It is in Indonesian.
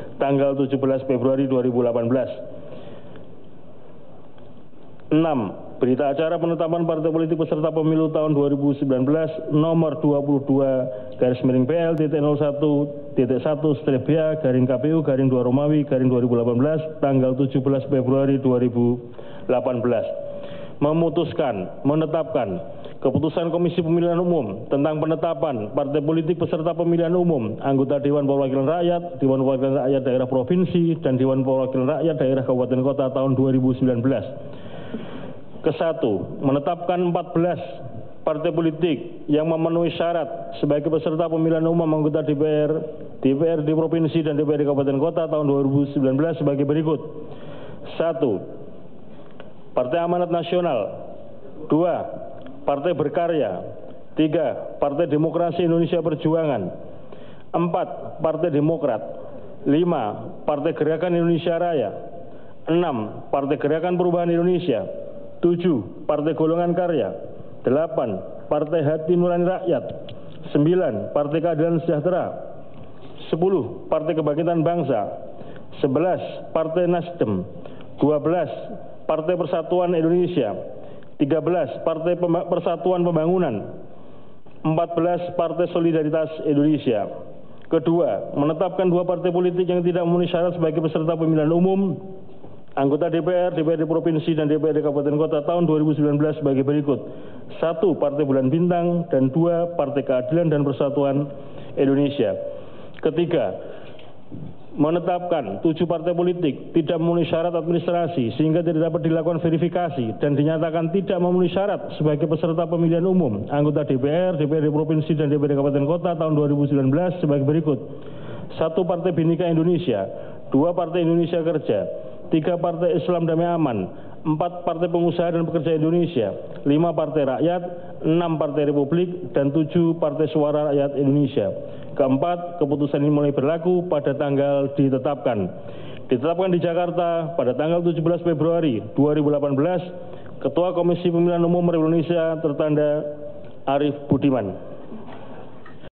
tanggal 17 Februari 2018. 6. Berita acara penetapan partai politik peserta pemilu tahun 2019 nomor 22-L-01-1/BA-KPU-2 tanggal 17 Februari 2018 memutuskan menetapkan keputusan Komisi Pemilihan Umum tentang penetapan partai politik peserta pemilihan umum anggota Dewan Perwakilan Rakyat, Dewan Perwakilan Rakyat Daerah Provinsi, dan Dewan Perwakilan Rakyat Daerah Kabupaten Kota tahun 2019. Ke-1. Menetapkan 14 partai politik yang memenuhi syarat sebagai peserta pemilihan umum anggota DPRD Provinsi dan DPRD Kabupaten Kota tahun 2019 sebagai berikut. 1. Partai Amanat Nasional. 2. Partai Berkarya. 3. Partai Demokrasi Indonesia Perjuangan. 4. Partai Demokrat. 5. Partai Gerakan Indonesia Raya. 6. Partai Gerakan Perubahan Indonesia. 7. Partai Golongan Karya. 8. Partai Hati Nurani Rakyat. 9. Partai Keadilan Sejahtera. 10. Partai Kebangkitan Bangsa. 11. Partai Nasdem. 12. Partai Persatuan Indonesia. 13. Partai Persatuan Pembangunan. 14. Partai Solidaritas Indonesia. Kedua, menetapkan 2 partai politik yang tidak memenuhi syarat sebagai peserta pemilihan umum anggota DPR, DPRD Provinsi, dan DPRD Kabupaten Kota tahun 2019 sebagai berikut. 1. Partai Bulan Bintang, dan 2. Partai Keadilan dan Persatuan Indonesia. Ketiga, menetapkan 7 partai politik tidak memenuhi syarat administrasi sehingga tidak dapat dilakukan verifikasi dan dinyatakan tidak memenuhi syarat sebagai peserta pemilihan umum anggota DPR, DPRD Provinsi, dan DPRD Kabupaten Kota tahun 2019 sebagai berikut. 1. Partai Bhinneka Indonesia. 2. Partai Indonesia Kerja. 3. Partai Islam Damai Aman. 4. Partai Pengusaha dan Pekerja Indonesia. 5. Partai Rakyat. 6. Partai Republik. Dan 7. Partai Suara Rakyat Indonesia. Keempat, keputusan ini mulai berlaku pada tanggal ditetapkan. Ditetapkan di Jakarta pada tanggal 17 Februari 2018, Ketua Komisi Pemilihan Umum Republik Indonesia tertanda Arief Budiman.